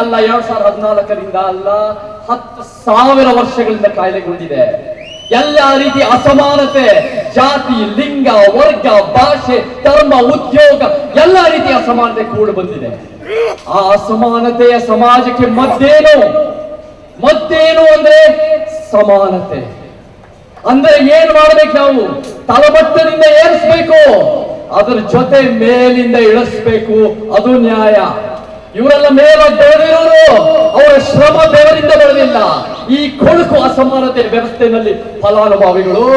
ಅಲ್ಲ, 2014ರಿಂದ ಅಲ್ಲ, 10,000 ವರ್ಷಗಳಿಂದ ಕಾಯ್ಲೆಗೊಂಡಿದೆ. ಎಲ್ಲ ರೀತಿ ಅಸಮಾನತೆ, ಜಾತಿ, ಲಿಂಗ, ವರ್ಗ, ಭಾಷೆ, ಧರ್ಮ, ಉದ್ಯೋಗ, ಎಲ್ಲ ರೀತಿಯ ಅಸಮಾನತೆ ಕೂಡ ಬಂದಿದೆ. ಆ ಅಸಮಾನತೆಯ ಸಮಾಜಕ್ಕೆ ಮತ್ತೇನು ಅಂದ್ರೆ ಸಮಾನತೆ. ಅಂದ್ರೆ ಏನ್ ಮಾಡ್ಬೇಕು ನಾವು? ತಳಮಟ್ಟದಿಂದ ಏರಿಸ್ಬೇಕು, ಅದರ ಜೊತೆ ಮೇಲಿಂದ ಇಳಿಸ್ಬೇಕು. ಅದು ನ್ಯಾಯ. ಇವರೆಲ್ಲ ಮೇಲಾಗಿ ಬೆಳೆದಿರೋರು, ಅವರ ಶ್ರಮ ಬೆವರಿಂದ ಬೆಳೆದಿಲ್ಲ. ಈ ಕೊಡುಕು ಅಸಮಾನತೆ ವ್ಯವಸ್ಥೆಯಲ್ಲಿ ಫಲಾನುಭವಿಗಳು.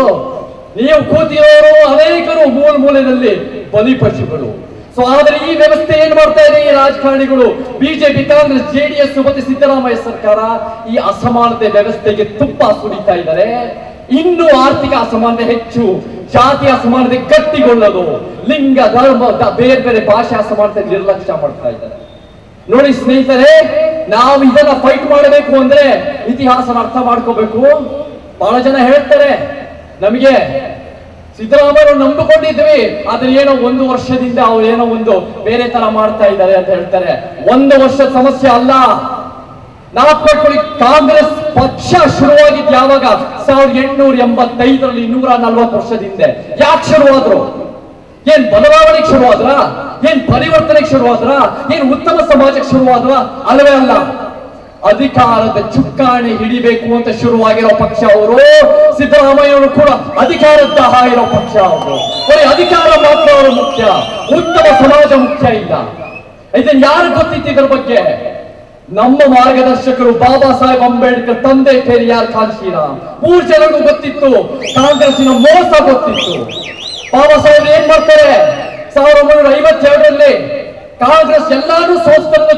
ನೀವು ಕೂತಿರೋರು ಅನೇಕರು ಮೂಲೆಯಲ್ಲಿ ಬಲಿಪಶುಗಳು. ಸೊ ಆದ್ರೆ ಈ ವ್ಯವಸ್ಥೆ ಏನ್ ಮಾಡ್ತಾ ಇದೆ? ಈ ರಾಜಕಾರಣಿಗಳು, ಬಿಜೆಪಿ, ಕಾಂಗ್ರೆಸ್, ಜೆಡಿಎಸ್ ಮತ್ತೆ ಸಿದ್ದರಾಮಯ್ಯ ಸರ್ಕಾರ ಈ ಅಸಮಾನತೆ ವ್ಯವಸ್ಥೆಗೆ ತುಪ್ಪ ಸುರಿತಾ ಇದ್ದಾರೆ. ಇನ್ನು ಆರ್ಥಿಕ ಅಸಮಾನತೆ ಹೆಚ್ಚು, ಜಾತಿ ಅಸಮಾನತೆ ಗಟ್ಟಿಗೊಳ್ಳೋದು, ಲಿಂಗ, ಧರ್ಮ, ಬೇರೆ ಬೇರೆ ಭಾಷೆ ಅಸಮಾನತೆ ನಿರ್ಲಕ್ಷ್ಯ ಮಾಡ್ತಾ ಇದ್ದಾರೆ. ನೋಡಿ ಸ್ನೇಹಿತರೆ, ನಾವು ಇದನ್ನ ಫೈಟ್ ಮಾಡಬೇಕು ಅಂದ್ರೆ ಇತಿಹಾಸನ ಅರ್ಥ ಮಾಡ್ಕೋಬೇಕು. ಬಹಳ ಜನ ಹೇಳ್ತಾರೆ, ನಮಗೆ ಸಿದ್ದರಾಮಯ್ಯ ನಂಬಿಕೊಂಡಿದ್ವಿ, ಆದ್ರೆ ಏನೋ 1 ವರ್ಷದಿಂದ ಅವ್ರು ಏನೋ ಒಂದು ಬೇರೆ ತರ ಮಾಡ್ತಾ ಇದ್ದಾರೆ ಅಂತ ಹೇಳ್ತಾರೆ. 1 ವರ್ಷದ ಸಮಸ್ಯೆ ಅಲ್ಲ. ನಾವು ಕೊಟ್ಕೊಳ್ಳಿ, ಕಾಂಗ್ರೆಸ್ ಪಕ್ಷ ಶುರುವಾಗಿದ್ದು ಯಾವಾಗ? 1885ರಲ್ಲಿ, 140 ವರ್ಷದಿಂದ. ಯಾಕೆ ಶುರುವಾದ್ರು? ಏನ್ ಬದಲಾವಣೆಗೆ ಶುರುವಾದ್ರ? ಏನ್ ಪರಿವರ್ತನೆಗೆ ಶುರುವಾದ್ರ? ಏನ್ ಉತ್ತಮ ಸಮಾಜಕ್ಕೆ ಶುರುವಾದ್ರ? ಅಲ್ಲವೇ ಅಲ್ಲ. ಅಧಿಕಾರದ ಚುಕ್ಕಾಣಿ ಹಿಡಿಬೇಕು ಅಂತ ಶುರುವಾಗಿರೋ ಪಕ್ಷ ಅವರು. ಸಿದ್ದರಾಮಯ್ಯವರು ಕೂಡ ಅಧಿಕಾರದ ದಾಹ ಇರೋ ಪಕ್ಷ ಅವರು. ಬರೀ ಅಧಿಕಾರ ಮಾತ್ರ ಅವರು ಮುಖ್ಯ, ಉತ್ತಮ ಸಮಾಜ ಮುಖ್ಯ ಇಲ್ಲ. ಇದನ್ನ ಯಾರು ಗೊತ್ತಿತ್ತು? ಇದರ ಬಗ್ಗೆ ನಮ್ಮ ಮಾರ್ಗದರ್ಶಕರು ಬಾಬಾ ಸಾಹೇಬ್ ಅಂಬೇಡ್ಕರ್, ತಂದೆ ಪೆರಿಯಾರ್, ಕಾಂಶಿರಾಮ್, 3 ಜನರಿಗೂ ಗೊತ್ತಿತ್ತು. ಕಾಂಗ್ರೆಸ್ಸಿನ ಮೋಸ ಗೊತ್ತಿತ್ತು. ಬಾಬಾ ಸಾಹೇಬ್ ಏನ್ ಮಾಡ್ತಾರೆ? 1952ರಲ್ಲಿ ಕಾಂಗ್ರೆಸ್ ಎಲ್ಲಾನು ಸೋಸ್ತರನ್ನು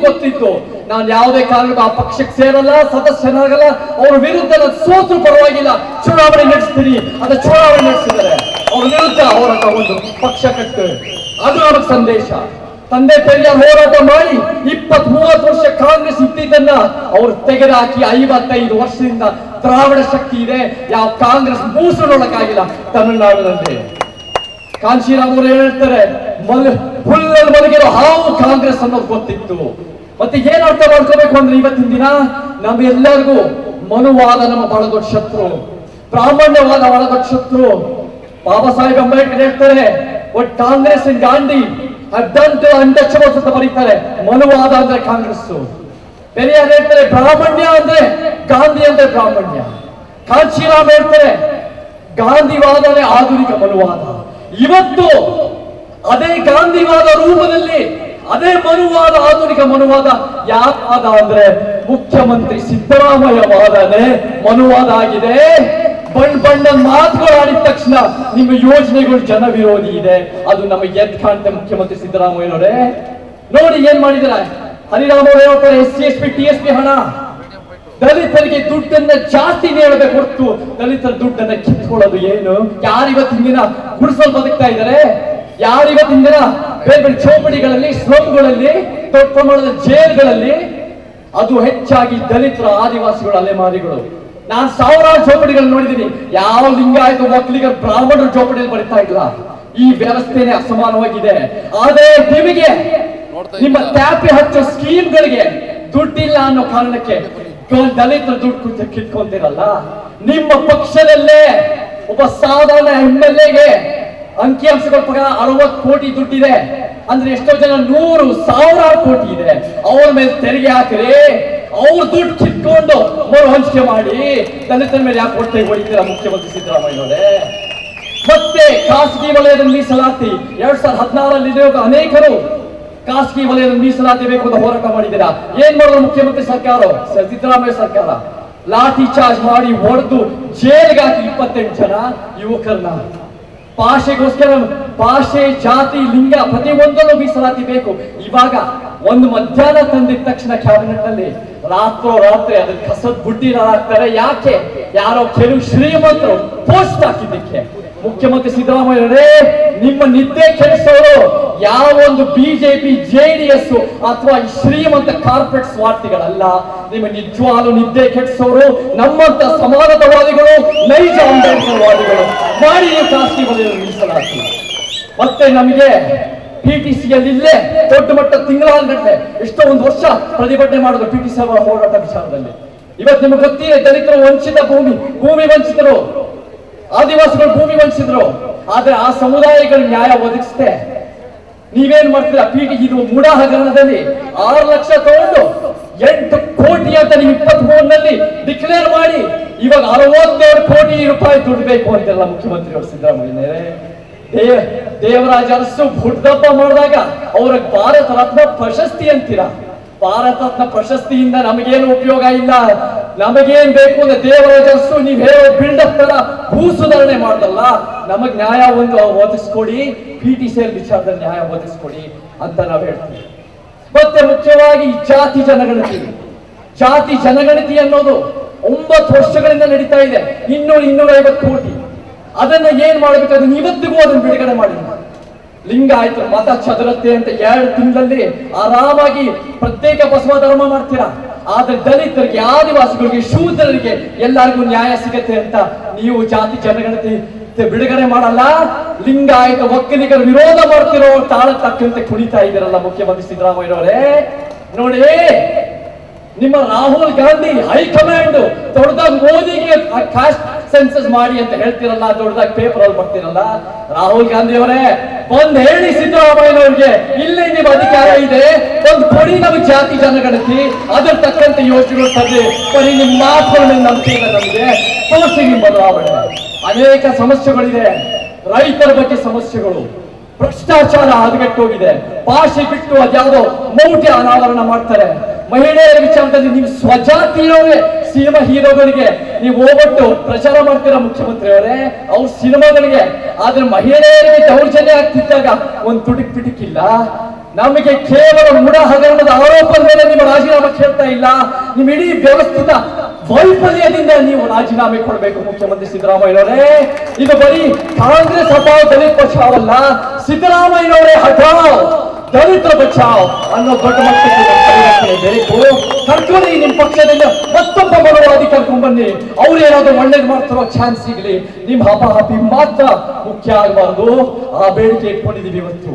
ಗೊತ್ತಿತ್ತು. ನಾನು ಯಾವುದೇ ಕಾರಣಕ್ಕೂ ಆ ಪಕ್ಷಕ್ಕೆ ಸೇರಲ್ಲ, ಸದಸ್ಯನಾಗಲ್ಲ, ಅವ್ರ ವಿರುದ್ಧ ನಾನು ಸೋತರು ಪರವಾಗಿಲ್ಲ, ಚುನಾವಣೆ ನಡೆಸ್ತೀನಿ ಅಂತ ಚುನಾವಣೆ ನಡೆಸಿದ್ದಾರೆ. ಅವ್ರ ವಿರುದ್ಧ ಹೋರಾಟ, ಒಂದು ಪಕ್ಷ ಕಟ್ಟು, ಅದು ನಮಗೆ ಸಂದೇಶ. ತಂದೆ ಪೆರಿಯಾರ್ ಹೋರಾಟ ಮಾಡಿ 20-30 ವರ್ಷ ಕಾಂಗ್ರೆಸ್ ಇದ್ದಿದ್ದನ್ನ ಅವರು ತೆಗೆದುಹಾಕಿ 55 ವರ್ಷದಿಂದ ದ್ರಾವಿಡ ಶಕ್ತಿ ಇದೆ. ಯಾವ ಕಾಂಗ್ರೆಸ್ ಮೂಸಲೊಳಗಾಗಿಲ್ಲ ತಮಿಳುನಾಡಿನಲ್ಲಿ. ಕಾಂಶಿರಾಮ್ ಅವರು ಹೇಳ್ತಾರೆ, ಹುಲ್ಲಲ್ಲಿ ಮಲಗಿರೋ ಹಾವು ಕಾಂಗ್ರೆಸ್ ಅನ್ನೋದು ಗೊತ್ತಿತ್ತು. ಮತ್ತೆ ಏನ್ ಅರ್ಥ ಮಾಡ್ಕೋಬೇಕು ಅಂದ್ರೆ, ಇವತ್ತಿನ ದಿನ ನಮ್ಮೆಲ್ಲರಿಗೂ ಮನುವಾದ ನಮ್ಮ ಬಹಳ ದೊಡ್ಡ ಶತ್ರು, ಬ್ರಾಹ್ಮಣ್ಯವಾದ ಬಹಳ ದೊಡ್ಡ ಶತ್ರು. ಬಾಬಾ ಸಾಹೇಬ್ ಅಂಬೇಡ್ಕರ್ ಹೇಳ್ತಾರೆ, what Congress and Gandhi have done to untouchables ಅಂತ ಬರೀತಾರೆ. ಮನುವಾದ ಅಂದ್ರೆ ಕಾಂಗ್ರೆಸ್. ಪೆರಿಯಾರ್ ಹೇಳ್ತಾರೆ, ಬ್ರಾಹ್ಮಣ್ಯ ಅಂದ್ರೆ ಗಾಂಧಿ ಅಂದ್ರೆ ಬ್ರಾಹ್ಮಣ್ಯ. ಕಾಂಶಿರಾಮ್ ಹೇಳ್ತಾರೆ, ಗಾಂಧಿವಾದನೇ ಆಧುನಿಕ ಮನುವಾದ. ಇವತ್ತು ಅದೇ ಗಾಂಧಿವಾದ ರೂಪದಲ್ಲಿ ಅದೇ ಮನುವಾದ, ಆಧುನಿಕ ಮನುವಾದ ಯಾವಾದ ಅಂದ್ರೆ ಮುಖ್ಯಮಂತ್ರಿ ಸಿದ್ದರಾಮಯ್ಯ ವಾದನೆ ಮನುವಾದ ಆಗಿದೆ. ಬಣ್ಣ ಮಾತುಗಳು ಆಡಿದ ತಕ್ಷಣ ನಿಮ್ಮ ಯೋಜನೆಗಳು ಜನ ವಿರೋಧಿ ಇದೆ, ಅದು ನಮಗೆ ಎದ್ ಕಾಣ್ತೆ. ಮುಖ್ಯಮಂತ್ರಿ ಸಿದ್ದರಾಮಯ್ಯನವರೇ ನೋಡಿ ಏನ್ ಮಾಡಿದಾರೆ. ಹರಿರಾಮ್ ಅವರು ಹೇಳ್ತಾರೆ, SC ST TSP ಹಣ ದಲಿತರಿಗೆ ದುಡ್ಡನ್ನ ಜಾಸ್ತಿ ನೀಡಬೇಕು ಹೊರತು ದಲಿತರ ದುಡ್ಡನ್ನ ಕಿತ್ಕೊಳ್ಳೋದು ಏನು? ಯಾರಿವತ್ತಿನ ದಿನ ಗುಡಿಸಲು ಬದುಕ್ತಾ ಇದ್ದಾರೆ? ಯಾರಿವತ್ತಿನ ದಿನ ಬೇರೆ ಬೇರೆ ಚೌಪಡಿಗಳಲ್ಲಿ, ಸ್ಲಂಗಳಲ್ಲಿ, ದೊಡ್ಡ ಪ್ರಮಾಣದ ಜೈಲ್ಗಳಲ್ಲಿ? ಅದು ಹೆಚ್ಚಾಗಿ ದಲಿತರ, ಆದಿವಾಸಿಗಳು, ಅಲೆಮಾರಿಗಳು. ನಾನು ಸಾವಿರಾರು ಚೌಪಡಿಗಳು ನೋಡಿದ್ದೀನಿ. ಯಾವ ಲಿಂಗಾಯತ, ಒಕ್ಕಲಿಗರ, ಬ್ರಾಹ್ಮಣರ ಚೌಪಡಿಯಲ್ಲಿ ಬರೀತಾ ಇಲ್ಲ. ಈ ವ್ಯವಸ್ಥೆನೇ ಅಸಮಾನವಾಗಿದೆ. ಆದ್ರೆ ನಿಮಗೆ ನಿಮ್ಮ ಟ್ಯಾಪಿ ಹಚ್ಚೋ ಸ್ಕೀಮ್ಗಳಿಗೆ ದುಡ್ಡಿಲ್ಲ ಅನ್ನೋ ಕಾರಣಕ್ಕೆ ದಲಿತರ ದುಡ್ಡು ಕಿತ್ಕೊಂತಿರಲ್ಲ. ನಿಮ್ಮ ಪಕ್ಷದಲ್ಲೇ ಒಬ್ಬ ಸಾಧಾರಣ MLA ಅಂಕಿಅಂಶಗಳ ಪ್ರಕಾರ 60 ಕೋಟಿ ದುಡ್ಡಿದೆ ಅಂದ್ರೆ ಎಷ್ಟೋ ಜನ 100,000 ಕೋಟಿ ಇದೆ. ಅವ್ರ ಮೇಲೆ ತೆರಿಗೆ ಹಾಕಿರಿ, ಅವ್ರ ದುಡ್ಡು ಕಿತ್ಕೊಂಡು ಮರು ಹಂಚಿಕೆ ಮಾಡಿ ದಲಿತರ ಮೇಲೆ ಯಾಕೆ ಹೊಟ್ಟೆ ಹೊಡಿತೀರಾ ಮುಖ್ಯಮಂತ್ರಿ ಸಿದ್ದರಾಮಯ್ಯನವರೇ? ಮತ್ತೆ ಖಾಸಗಿ ವಲಯದ ಮೀಸಲಾತಿ 2014ರಲ್ಲಿ ಅನೇಕರು ಖಾಸಗಿ ವಲಯದ ಮೀಸಲಾತಿ ಬೇಕು ಅಂತ ಹೋರಾಟ ಮಾಡಿದ್ದೀರಾ. ಏನ್ ಮಾಡಿದ್ರು ಮುಖ್ಯಮಂತ್ರಿ ಸರ್ಕಾರ, ಸಿದ್ದರಾಮಯ್ಯ ಸರ್ಕಾರ? ಲಾಠಿ ಚಾರ್ಜ್ ಮಾಡಿ ಹೊಡೆದು ಜೈಲ್ಗೆ ಹಾಕಿ 28 ಜನ ಯುವಕರನ್ನ. ಭಾಷೆಗೋಸ್ಕರ, ಭಾಷೆ, ಜಾತಿ, ಲಿಂಗ ಪ್ರತಿಯೊಂದನ್ನು ಮೀಸಲಾತಿ ಬೇಕು. ಇವಾಗ ಒಂದು ಮಧ್ಯಾಹ್ನ ತಂದಿದ ತಕ್ಷಣ ಕ್ಯಾಬಿನೆಟ್ ನಲ್ಲಿ ರಾತ್ರಿ ಅದನ್ನ ಕಸದ ಬುಡ್ಡಿ ಹಾಕ್ತಾರೆ. ಯಾಕೆ? ಯಾರೋ ಕೆಲವು ಶ್ರೀಮಂತರು ಪೋಸ್ಟ್ ಹಾಕಿದ್ದಕ್ಕೆ. ಮುಖ್ಯಮಂತ್ರಿ ಸಿದ್ದರಾಮಯ್ಯರೇ, ನಿಮ್ಮ ನಿದ್ದೆ ಕೆಡಿಸೋರು ಯಾವ ಒಂದು ಬಿಜೆಪಿ, JDS ಅಥವಾ ಶ್ರೀಮಂತ ಕಾರ್ಪೊರೇಟ್ ಸ್ವಾರ್ಥಿಗಳಲ್ಲ. ನಿಮ್ಮ ನಿಜವಾಗ್ಲೂ ನಿದ್ದೆ ಕೆಡಿಸೋರು ನಮ್ಮಂತ ಸಮಾನತಾವಾದಿಗಳು, ನೈಜ ಅಂಬೇಡ್ಕರ್ ವಾದಿಗಳು. ಮಾಡಿ ನೀವು ಖಾಸಗಿ ವಲಯದ ಮೀಸಲಾತಿ. ಮತ್ತೆ ನಮಗೆ PTCಯಲ್ಲಿ ಇಲ್ಲೇ ದೊಡ್ಡ ಮಟ್ಟ ತಿಂಗಳಾನ್ಗಟ್ಟಲೆ ಎಷ್ಟೋ ಒಂದು ವರ್ಷ ಪ್ರತಿಭಟನೆ ಮಾಡಿದ್ರು PTC ಅವರ ಹೋರಾಟ ವಿಚಾರದಲ್ಲಿ. ಇವತ್ತು ನಿಮ್ಗೆ ಗೊತ್ತಿದೆ, ದಲಿತರು ವಂಚಿತ ಭೂಮಿ ವಂಚಿತರು, ಆದಿವಾಸಿಗಳು ಭೂಮಿ ವಂಚಿತರು. ಆದ್ರೆ ಆ ಸಮುದಾಯಗಳು ನ್ಯಾಯ ಒದಗಿಸ್ತೆ ನೀವೇನ್ ಮಾಡ್ತೀರಾ? ಇದು ಮೂಡ ಹಗರಣದಲ್ಲಿ 6 ಲಕ್ಷ ತಗೊಂಡು 8 ಕೋಟಿ ಅಂತ ನೀವು 23ರಲ್ಲಿ ಡಿಕ್ಲೇರ್ ಮಾಡಿ ಇವಾಗ 62 ಕೋಟಿ ರೂಪಾಯಿ ದುಡ್ಡು ಬೇಕು ಅಂತೆಲ್ಲ ಮುಖ್ಯಮಂತ್ರಿಗಳು ಸಿದ್ದರಾಮಯ್ಯನವರೇ. ದೇವರಾಜ ಅರಸು ಹುಟ್ಟದಪ್ಪ ಮಾಡಿದಾಗ ಅವ್ರಿಗೆ ಭಾರತ ರತ್ನ ಪ್ರಶಸ್ತಿ ಅಂತೀರಾ. ಭಾರತ ರತ್ನ ಪ್ರಶಸ್ತಿಯಿಂದ ನಮಗೇನು ಉಪಯೋಗ ಇಲ್ಲ. ನಮಗೇನ್ ಬೇಕು ಅಂದ್ರೆ ದೇವರಾಜ ಅರಸು ನೀವ್ ಹೇಳೋ ಬಿಲ್ಡಪ್ ತರ ಭೂ ಸುಧಾರಣೆ ಮಾಡಲ್ಲ, ನಮಗ್ ನ್ಯಾಯ ಒಂದು ಒದಗಿಸ್ಕೊಡಿ, PTC ವಿಚಾರದಲ್ಲಿ ನ್ಯಾಯ ಒದಗಿಸ್ಕೊಡಿ ಅಂತ ನಾವ್ ಹೇಳ್ತೀವಿ. ಮತ್ತೆ ಮುಖ್ಯವಾಗಿ ಜಾತಿ ಜನಗಣತಿ ಅನ್ನೋದು 9 ವರ್ಷಗಳಿಂದ ನಡೀತಾ ಇದೆ. 250 ಕೋಟಿ. ಅದನ್ನ ಏನ್ ಮಾಡ್ಬೇಕಾದ್ರೆ ಇವತ್ತಿಗೂ ಅದನ್ನ ಬಿಡುಗಡೆ ಮಾಡಿ. ಲಿಂಗಾಯತರು ಮತ ಚದುರತೆ ಅಂತ 2 ತಿಂಗಳಲ್ಲಿ ಆರಾಮಾಗಿ ಪ್ರತ್ಯೇಕ ಬಸವ ಧರ್ಮ ಮಾಡ್ತೀರಾ. ಆದ್ರೆ ದಲಿತರಿಗೆ, ಆದಿವಾಸಿಗಳಿಗೆ, ಶೂದ್ರರಿಗೆ ಎಲ್ಲರಿಗೂ ನ್ಯಾಯ ಸಿಗತ್ತೆ ಅಂತ ನೀವು ಜಾತಿ ಜನಗಣತಿ ಬಿಡುಗಡೆ ಮಾಡಲ್ಲ. ಲಿಂಗಾಯತ ಒಕ್ಕಲಿಗರ ವಿರೋಧ ಮಾಡ್ತಿರೋ ತಾಳ ತಕ್ಕಂತೆ ಕುಣಿತಾ ಇದ್ದೀರಲ್ಲ ಮುಖ್ಯಮಂತ್ರಿ ಸಿದ್ದರಾಮಯ್ಯನವರೇ. ನೋಡಿ, ನಿಮ್ಮ ರಾಹುಲ್ ಗಾಂಧಿ ಹೈಕಮಾಂಡ್ ದೊಡ್ಡದಾಗ ಮೋದಿಗೆ ಕಾಸ್ಟ್ ಸೆನ್ಸಸ್ ಮಾಡಿ ಅಂತ ಹೇಳ್ತಿರಲ್ಲ, ದೊಡ್ಡದಾಗ ಪೇಪರ್ ಅಲ್ಲಿ ಬರ್ತಿರಲ್ಲ. ರಾಹುಲ್ ಗಾಂಧಿ ಅವರೇ ಒಂದ್ ಹೇಳಿ ಸಿದ್ದರಾಮಯ್ಯನವ್ರಿಗೆ, ಇಲ್ಲಿ ನಿಮ್ ಅಧಿಕಾರ ಇದೆ, ಒಂದು ಕೊಡಿ ನಮಗೆ ಜಾತಿ ಜನಗಣತಿ, ಅದ್ರ ತಕ್ಕಂತೆ ಯೋಚನೆಗಳು ತಂದೆ. ಬರೀ ನಿಮ್ಮ ಮಾತುಗಳನ್ನ ನಂಬಿಕೆ ಇಲ್ಲ ನಮಗೆ. ತೋರಿಸಿ ನಿಮ್ಮ ಬದಲಾವಣೆ. ಅನೇಕ ಸಮಸ್ಯೆಗಳಿದೆ. ರೈತರ ಬಗ್ಗೆ ಸಮಸ್ಯೆಗಳು, ಭ್ರಷ್ಟಾಚಾರ ಹದಗೆಟ್ಟೋಗಿದೆ. ಭಾಷೆ ಬಿಟ್ಟು ಅದ್ಯಾವುದೋ ಮೌಢ್ಯ ಅನಾವರಣ ಮಾಡ್ತಾರೆ. ಮಹಿಳೆಯರ ವಿಚಾರದಲ್ಲಿ ನೀವು ಸ್ವಜಾತಿಯವರೇ ಸಿನಿಮಾ ಹೀರೋಗಳಿಗೆ ನೀವು ಹೋಗ್ಬಿಟ್ಟು ಪ್ರಚಾರ ಮಾಡ್ತೀರಾ ಮುಖ್ಯಮಂತ್ರಿ ಅವರೇ, ಅವ್ರ ಸಿನಿಮಾಗಳಿಗೆ. ಆದ್ರೆ ಮಹಿಳೆಯರಿಗೆ ದೌರ್ಜನ್ಯ ಆಗ್ತಿದ್ದಾಗ ಒಂದು ತುಟಿಕ್ ಪಿಟಿಕಿಲ್ಲ. ನಮಗೆ ಕೇವಲ ಮೂಢ ಹಗರಣದ ಆರೋಪದ ಮೇಲೆ ನಿಮ್ಮ ರಾಜೀನಾಮೆ ಕೇಳ್ತಾ ಇಲ್ಲ. ನಿಮ್ಮ ಇಡೀ ವ್ಯವಸ್ಥಿತ ವೈಫಲ್ಯದಿಂದ ನೀವು ರಾಜೀನಾಮೆ ಕೊಡಬೇಕು ಮುಖ್ಯಮಂತ್ರಿ ಸಿದ್ದರಾಮಯ್ಯನವರೇ. ಇದು ಬರೀ ಕಾಂಗ್ರೆಸ್ ಹಠಾವ್ ದಲಿತ ಬಚಾವ್ ಅಲ್ಲ, ಸಿದ್ದರಾಮಯ್ಯನವರೇ ಹಠಾವ್ ದಲಿತರ ಬಚಾವ್ ಅನ್ನೋ ದೊಡ್ಡ ಮಟ್ಟಕ್ಕೆ ಬೇಕು. ಕರ್ಕೊಳ್ಳಿ ನಿಮ್ಮ ಪಕ್ಷದಿಂದ ಮತ್ತೊಬ್ಬ ಮನೋವಾದಿ ಕರ್ಕೊಂಡ್ ಬನ್ನಿ. ಅವ್ರೇನಾದ್ರು ಒಳ್ಳೇದು ಮಾಡ್ತಾರೋ ಚಾನ್ಸ್ ಸಿಗ್ಲಿ. ನಿಮ್ ಹಬ್ಬ ಮಾತ್ರ ಮುಖ್ಯ ಆಗಬಾರ್ದು. ಆ ಬೇಡಿಕೆ ಇಟ್ಕೊಂಡಿದೀವಿ ಇವತ್ತು.